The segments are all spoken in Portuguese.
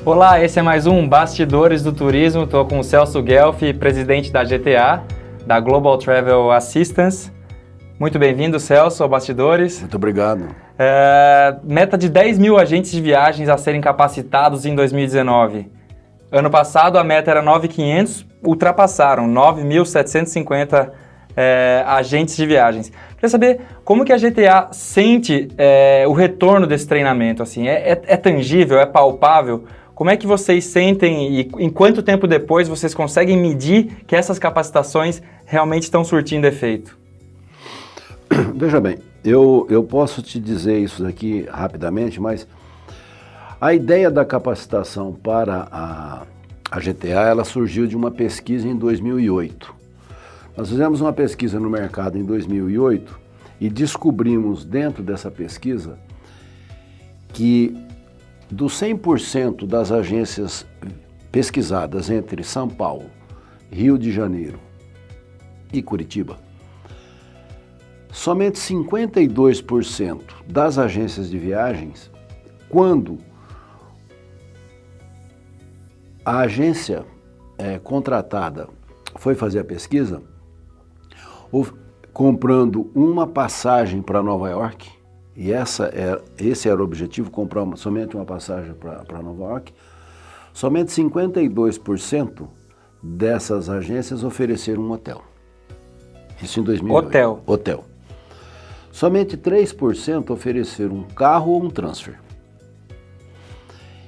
Olá, esse é mais um Bastidores do Turismo. Estou com o Celso Guelfi, presidente da GTA, da Global Travel Assistance. Muito bem-vindo, Celso, ao Bastidores. Muito obrigado. Meta de 10 mil agentes de viagens a serem capacitados em 2019. Ano passado a meta era 9.500, ultrapassaram 9.750 agentes de viagens. Queria saber como que a GTA sente o retorno desse treinamento. Assim, é tangível, é palpável? Como é que vocês sentem e em quanto tempo depois vocês conseguem medir que essas capacitações realmente estão surtindo efeito? Veja bem, eu posso te dizer isso aqui rapidamente, mas a ideia da capacitação para a GTA, ela surgiu de uma pesquisa em 2008. Nós fizemos uma pesquisa no mercado em 2008 e descobrimos dentro dessa pesquisa que dos 100% das agências pesquisadas entre São Paulo, Rio de Janeiro e Curitiba, somente 52% das agências de viagens, quando a agência contratada foi fazer a pesquisa, comprando uma passagem para Nova York, e esse era o objetivo, comprar somente uma passagem para Nova York, somente 52% dessas agências ofereceram um hotel. Isso em 2008. Hotel. Somente 3% ofereceram um carro ou um transfer.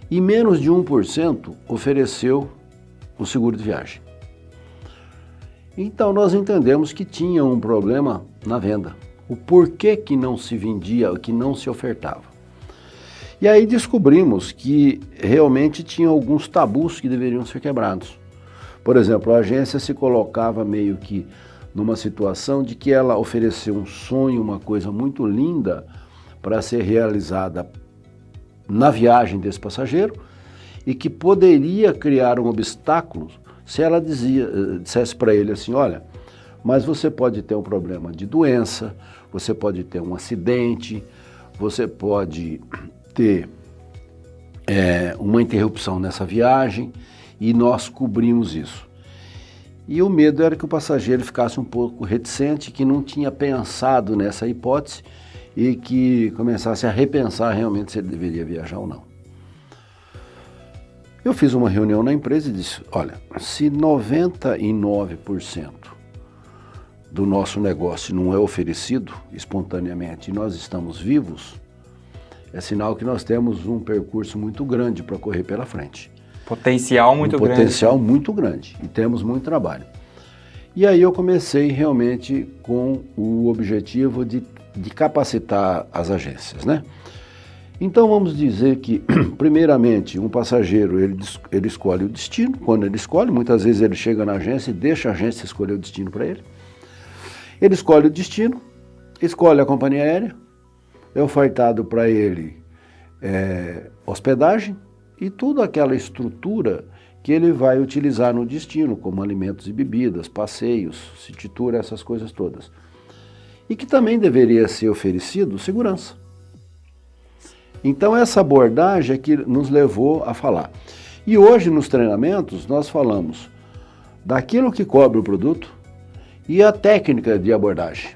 E menos de 1% ofereceu o seguro de viagem. Então nós entendemos que tinha um problema na venda. O porquê que não se vendia, que não se ofertava. E aí descobrimos que realmente tinha alguns tabus que deveriam ser quebrados. Por exemplo, a agência se colocava meio que numa situação de que ela ofereceu um sonho, uma coisa muito linda para ser realizada na viagem desse passageiro e que poderia criar um obstáculo se ela dissesse para ele assim, olha, mas você pode ter um problema de doença, você pode ter um acidente, você pode ter uma interrupção nessa viagem e nós cobrimos isso. E o medo era que o passageiro ficasse um pouco reticente, que não tinha pensado nessa hipótese e que começasse a repensar realmente se ele deveria viajar ou não. Eu fiz uma reunião na empresa e disse, olha, se 99% do nosso negócio não é oferecido espontaneamente e nós estamos vivos, é sinal que nós temos um percurso muito grande para correr pela frente. Potencial muito grande. Potencial muito grande e temos muito trabalho. E aí eu comecei realmente com o objetivo de capacitar as agências, né? Então vamos dizer que, primeiramente, um passageiro ele escolhe o destino. Quando ele escolhe, muitas vezes ele chega na agência e deixa a agência escolher o destino para ele. Ele escolhe o destino, escolhe a companhia aérea, é ofertado para ele hospedagem e toda aquela estrutura que ele vai utilizar no destino, como alimentos e bebidas, passeios, city tour, essas coisas todas. E que também deveria ser oferecido segurança. Então essa abordagem é que nos levou a falar. E hoje nos treinamentos nós falamos daquilo que cobre o produto e a técnica de abordagem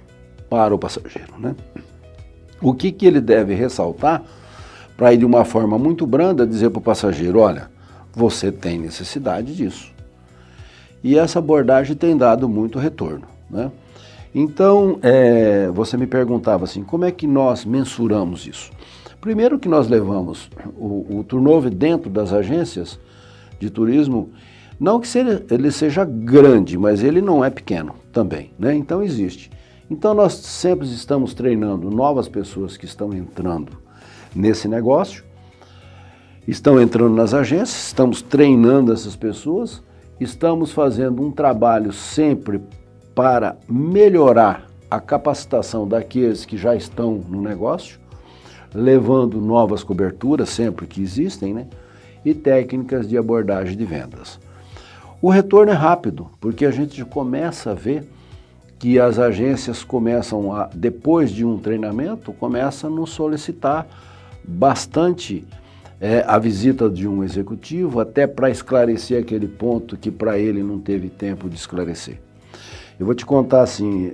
para o passageiro, né? O que ele deve ressaltar para ir de uma forma muito branda dizer para o passageiro, olha, você tem necessidade disso. E essa abordagem tem dado muito retorno, né? Então, você me perguntava assim, como é que nós mensuramos isso? Primeiro que nós levamos o turnover dentro das agências de turismo, não que ele seja grande, mas ele não é pequeno também, né? Então existe. Então nós sempre estamos treinando novas pessoas que estão entrando nesse negócio, estão entrando nas agências, estamos treinando essas pessoas, estamos fazendo um trabalho sempre para melhorar a capacitação daqueles que já estão no negócio, levando novas coberturas sempre que existem, né? E técnicas de abordagem de vendas. O retorno é rápido, porque a gente começa a ver que as agências começam a, depois de um treinamento, começam a nos solicitar bastante a visita de um executivo, até para esclarecer aquele ponto que para ele não teve tempo de esclarecer. Eu vou te contar assim,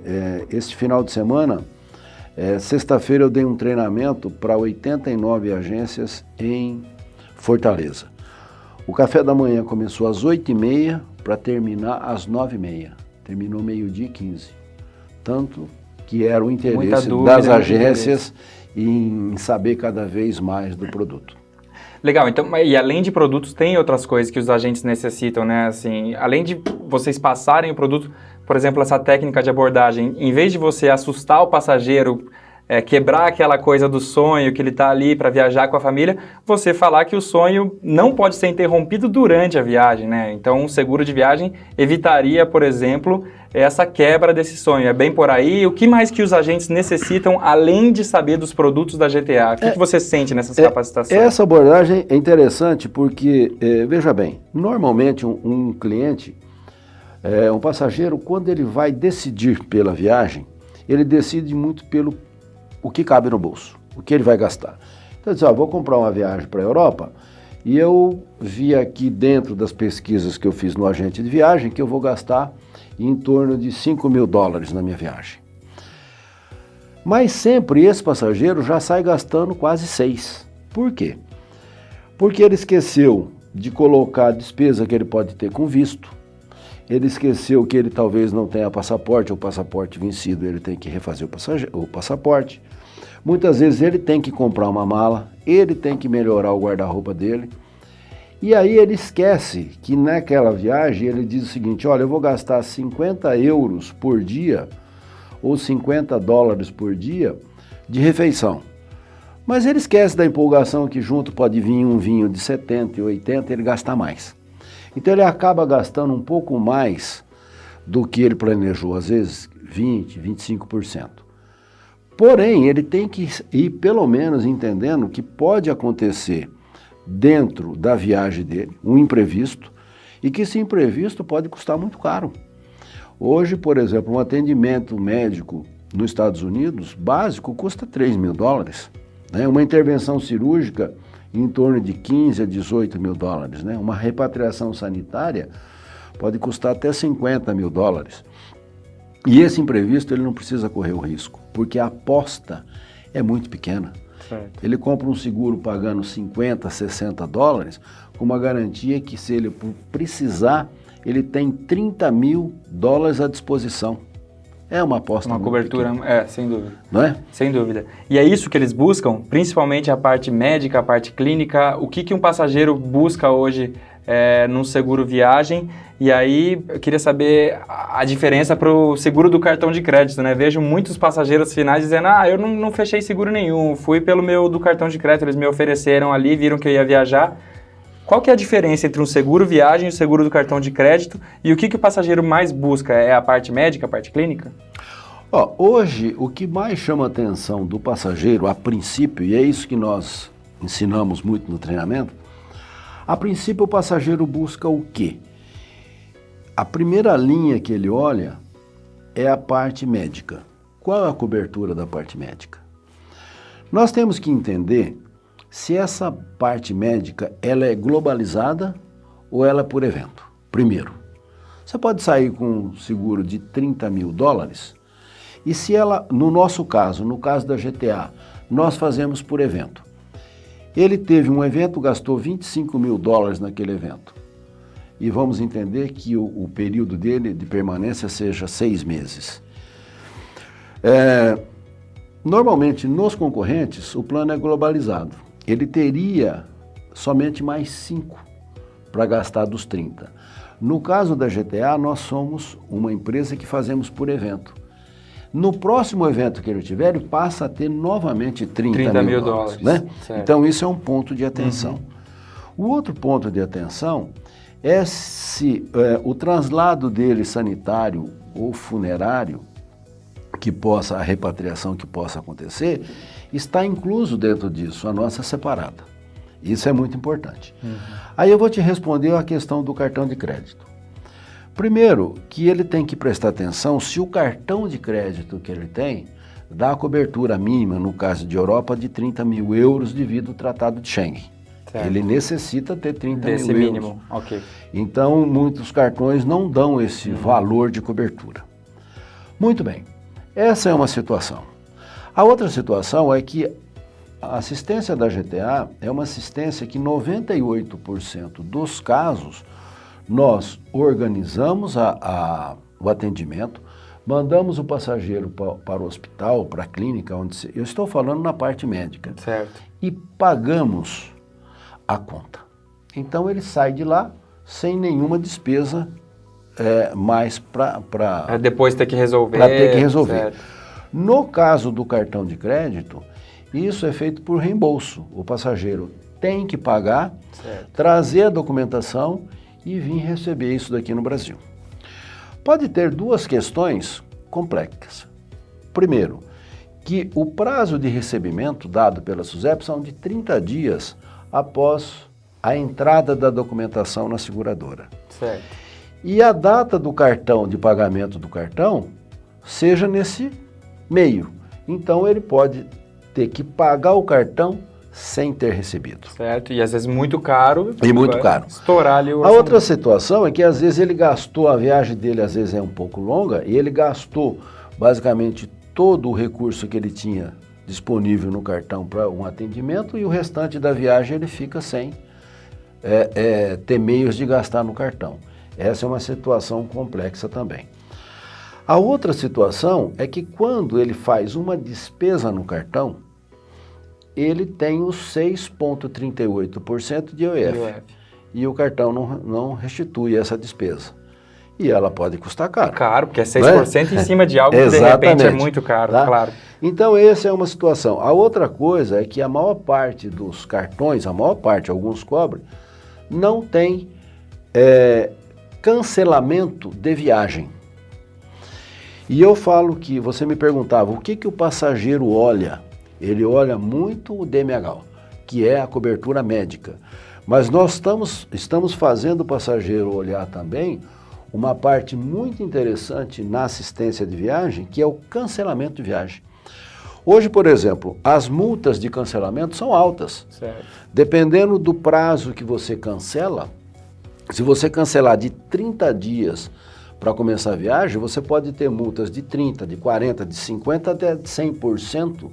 esse final de semana, sexta-feira eu dei um treinamento para 89 agências em Fortaleza. O café da manhã começou às 8h30 para terminar às 9h30. Terminou 12h15. Tanto que era o interesse das agências em saber cada vez mais do produto. Legal, então, e além de produtos, tem outras coisas que os agentes necessitam, né? Assim, além de vocês passarem o produto, por exemplo, essa técnica de abordagem, em vez de você assustar o passageiro, quebrar aquela coisa do sonho, que ele está ali para viajar com a família, você falar que o sonho não pode ser interrompido durante a viagem, né? Então, um seguro de viagem evitaria, por exemplo, essa quebra desse sonho. É bem por aí. O que mais que os agentes necessitam, além de saber dos produtos da GTA? O que você sente nessas capacitações? Essa abordagem é interessante porque, veja bem, normalmente um cliente, um passageiro, quando ele vai decidir pela viagem, ele decide muito pelo o que cabe no bolso, o que ele vai gastar. Então, ele diz, vou comprar uma viagem para a Europa e eu vi aqui dentro das pesquisas que eu fiz no agente de viagem que eu vou gastar em torno de $5.000 na minha viagem. Mas sempre esse passageiro já sai gastando quase 6. Por quê? Porque ele esqueceu de colocar a despesa que ele pode ter com visto, ele esqueceu que ele talvez não tenha passaporte, ou passaporte vencido, ele tem que refazer o passaporte. Muitas vezes ele tem que comprar uma mala, ele tem que melhorar o guarda-roupa dele. E aí ele esquece que naquela viagem ele diz o seguinte, olha, eu vou gastar 50 euros por dia, ou $50 por dia de refeição. Mas ele esquece da empolgação que junto pode vir um vinho de 70 e 80 e ele gasta mais. Então ele acaba gastando um pouco mais do que ele planejou, às vezes 20%, 25%. Porém, ele tem que ir pelo menos entendendo que pode acontecer dentro da viagem dele um imprevisto e que esse imprevisto pode custar muito caro. Hoje, por exemplo, um atendimento médico nos Estados Unidos, básico, custa $3.000. Né? Uma intervenção cirúrgica em torno de $15 a $18.000, né? Uma repatriação sanitária pode custar até $50.000. E esse imprevisto ele não precisa correr o risco, porque a aposta é muito pequena. Certo. Ele compra um seguro pagando $50, $60, com uma garantia que se ele precisar, ele tem $30.000 à disposição. É uma aposta uma muito cobertura, pequena. Sem dúvida. Não é? Sem dúvida. E é isso que eles buscam, principalmente a parte médica, a parte clínica. O que um passageiro busca hoje num seguro viagem? E aí eu queria saber a diferença para o seguro do cartão de crédito, né? Vejo muitos passageiros finais dizendo, eu não fechei seguro nenhum, fui pelo meu do cartão de crédito, eles me ofereceram ali, viram que eu ia viajar. Qual que é a diferença entre um seguro viagem e o seguro do cartão de crédito? E o que o passageiro mais busca? É a parte médica, a parte clínica? Hoje, o que mais chama a atenção do passageiro, a princípio, e é isso que nós ensinamos muito no treinamento, a princípio o passageiro busca o quê? A primeira linha que ele olha é a parte médica. Qual é a cobertura da parte médica? Nós temos que entender se essa parte médica ela é globalizada ou ela é por evento. Primeiro, você pode sair com um seguro de $30.000 e se ela, no nosso caso, no caso da GTA, nós fazemos por evento. Ele teve um evento, gastou $25.000 naquele evento. E vamos entender que o período dele de permanência seja 6 meses. Normalmente, nos concorrentes, o plano é globalizado. Ele teria somente mais 5 para gastar dos 30. No caso da GTA, nós somos uma empresa que fazemos por evento. No próximo evento que ele tiver, ele passa a ter novamente $30.000. Né? Então, isso é um ponto de atenção. O outro ponto de atenção é se o traslado dele sanitário ou funerário, a repatriação que possa acontecer, está incluso dentro disso, a nossa separada. Isso é muito importante. Aí eu vou te responder a questão do cartão de crédito. Primeiro, que ele tem que prestar atenção se o cartão de crédito que ele tem dá a cobertura mínima, no caso de Europa, de 30.000 euros devido ao Tratado de Schengen. Certo. Ele necessita ter 30 Desse mil mínimo, euros. ok. Então, muitos cartões não dão esse valor de cobertura. Muito bem, essa é uma situação. A outra situação é que a assistência da GTA é uma assistência que 98% dos casos nós organizamos o atendimento, mandamos o passageiro para o hospital, para a clínica, eu estou falando na parte médica, Certo. e pagamos a conta. Então ele sai de lá sem nenhuma despesa mais para Depois ter que resolver. ter que resolver. Certo. No caso do cartão de crédito, isso é feito por reembolso. O passageiro tem que pagar, Certo. trazer a documentação e vir receber isso daqui no Brasil. Pode ter duas questões complexas. Primeiro, que o prazo de recebimento dado pela SUSEP são de 30 dias após a entrada da documentação na seguradora. Certo. E a data do cartão, de pagamento do cartão, seja nesse meio. Então ele pode ter que pagar o cartão sem ter recebido. Certo, e às vezes muito caro. E muito caro. Estourar ali o A orçamento. outra situação é que às vezes ele gastou, a viagem dele às vezes é um pouco longa, e ele gastou basicamente todo o recurso que ele tinha disponível no cartão para um atendimento, e o restante da viagem ele fica sem ter meios de gastar no cartão. Essa é uma situação complexa também. A outra situação é que quando ele faz uma despesa no cartão, ele tem os 6,38% de IOF. E o cartão não restitui essa despesa. E ela pode custar caro. Caro, porque é 6% em cima de algo que de repente é muito caro, tá? Claro. Então essa é uma situação. A outra coisa é que a maior parte dos cartões, alguns cobrem, não tem cancelamento de viagem. E eu falo que, você me perguntava, o que o passageiro olha? Ele olha muito o DMH, que é a cobertura médica. Mas nós estamos fazendo o passageiro olhar também uma parte muito interessante na assistência de viagem, que é o cancelamento de viagem. Hoje, por exemplo, as multas de cancelamento são altas. Certo. Dependendo do prazo que você cancela, se você cancelar de 30 dias para começar a viagem, você pode ter multas de 30, de 40, de 50 até de 100%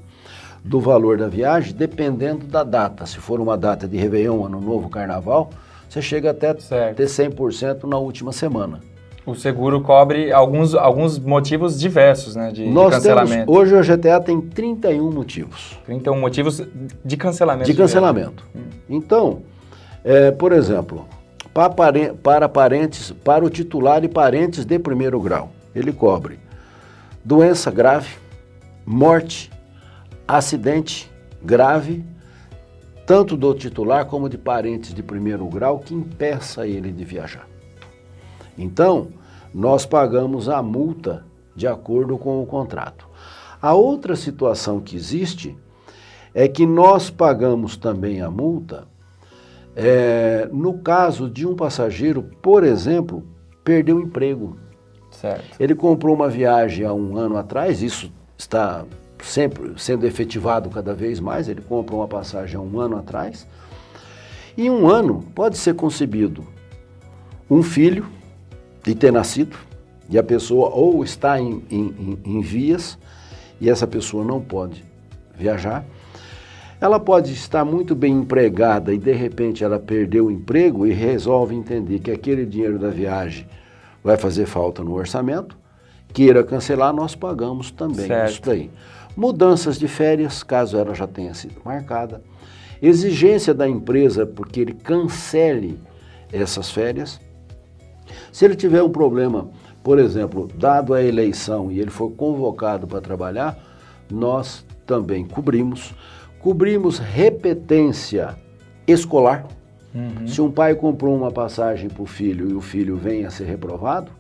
do valor da viagem, dependendo da data. Se for uma data de Réveillon, Ano Novo, Carnaval, você chega até ter 100% na última semana. O seguro cobre alguns motivos diversos, né, de cancelamento. Hoje o GTA tem 31 motivos. 31 motivos de cancelamento. De cancelamento. Então, por exemplo, para o titular e parentes de primeiro grau, ele cobre doença grave, morte, acidente grave, tanto do titular como de parentes de primeiro grau, que impeça ele de viajar. Então, nós pagamos a multa de acordo com o contrato. A outra situação que existe é que nós pagamos também a multa no caso de um passageiro, por exemplo, perdeu o emprego. Certo. Ele comprou uma viagem há um ano atrás, isso está sempre sendo efetivado cada vez mais, ele compra uma passagem há um ano atrás, e em um ano pode ser concebido um filho e ter nascido, e a pessoa ou está em vias, e essa pessoa não pode viajar. Ela pode estar muito bem empregada e de repente ela perdeu o emprego e resolve entender que aquele dinheiro da viagem vai fazer falta no orçamento, queira cancelar, nós pagamos também isso daí. Mudanças de férias, caso ela já tenha sido marcada. Exigência da empresa porque ele cancele essas férias. Se ele tiver um problema, por exemplo, dado a eleição e ele for convocado para trabalhar, nós também cobrimos. Cobrimos repetência escolar. Se um pai comprou uma passagem para o filho e o filho vem a ser reprovado,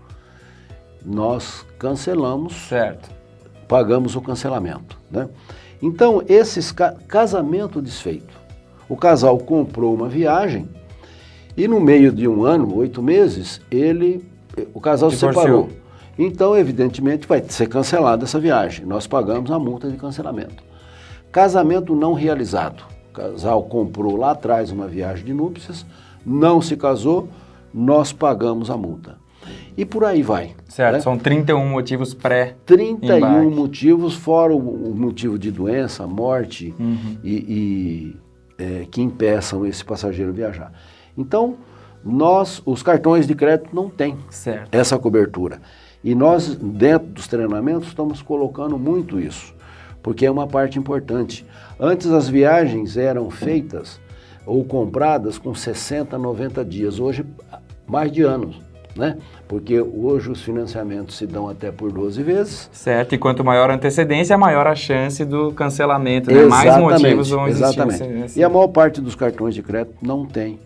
nós cancelamos, certo, pagamos o cancelamento, né? Então, esses casamento desfeito. O casal comprou uma viagem e no meio de um ano, 8 meses, o casal se separou. Então, evidentemente, vai ser cancelada essa viagem. Nós pagamos a multa de cancelamento. Casamento não realizado. casal comprou lá atrás uma viagem de núpcias, não se casou, nós pagamos a multa. E por aí vai. Certo, né? são 31 motivos 31 motivos, fora o motivo de doença, morte que impeçam esse passageiro viajar. Então, os cartões de crédito não têm essa cobertura. E nós, dentro dos treinamentos, estamos colocando muito isso, porque é uma parte importante. Antes as viagens eram feitas ou compradas com 60, 90 dias, hoje mais de anos, né? Porque hoje os financiamentos se dão até por 12 vezes. Certo, e quanto maior a antecedência, maior a chance do cancelamento, né? Mais motivos vão existir. Exatamente. E a maior parte dos cartões de crédito não tem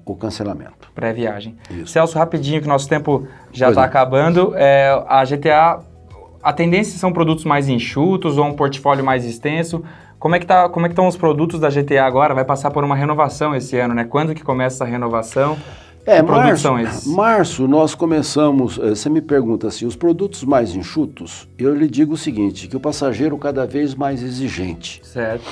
o cancelamento. Pré-viagem. Celso, rapidinho, que nosso tempo já está acabando. A GTA, a tendência são produtos mais enxutos ou um portfólio mais extenso? Como é que estão os produtos da GTA agora? Vai passar por uma renovação esse ano, né? Quando que começa essa renovação? Março nós começamos, você me pergunta assim, os produtos mais enxutos, eu lhe digo o seguinte, que o passageiro cada vez mais exigente. Certo.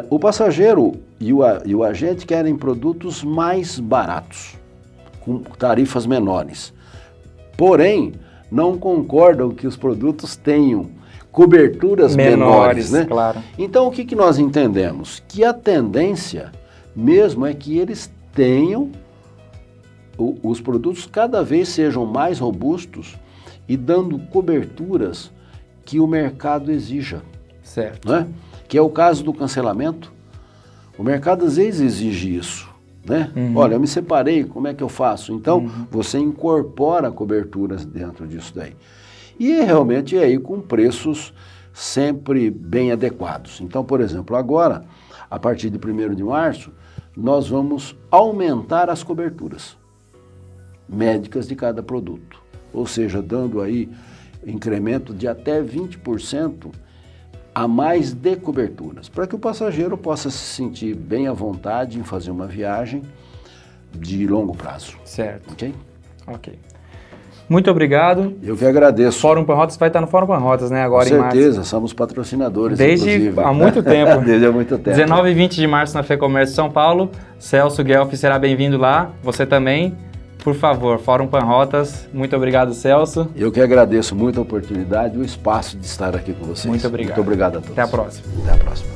O passageiro e o agente querem produtos mais baratos, com tarifas menores. Porém, não concordam que os produtos tenham coberturas menores, né? Claro. Então, o que nós entendemos? Que a tendência mesmo é que eles tenham, os produtos cada vez sejam mais robustos e dando coberturas que o mercado exija. Certo. Né? Que é o caso do cancelamento. O mercado às vezes exige isso. Né? Olha, eu me separei, como é que eu faço? Então, você incorpora coberturas dentro disso daí. E realmente aí com preços sempre bem adequados. Então, por exemplo, agora, a partir de 1º de março, nós vamos aumentar as coberturas médicas de cada produto. Ou seja, dando aí incremento de até 20% a mais de coberturas, para que o passageiro possa se sentir bem à vontade em fazer uma viagem de longo prazo. Certo. Ok? Ok. Muito obrigado. Eu que agradeço. Fórum Panrotas vai estar no Fórum Panrotas, né? Agora em março. Com certeza, somos patrocinadores, desde há muito tempo. Desde há muito tempo. 19 e 20 de março na FEComércio São Paulo. Celso Guelf será bem-vindo lá. Você também. Por favor, Fórum Panrotas. Muito obrigado, Celso. Eu que agradeço muito a oportunidade e o espaço de estar aqui com vocês. Muito obrigado. Muito obrigado a todos. Até a próxima. Até a próxima.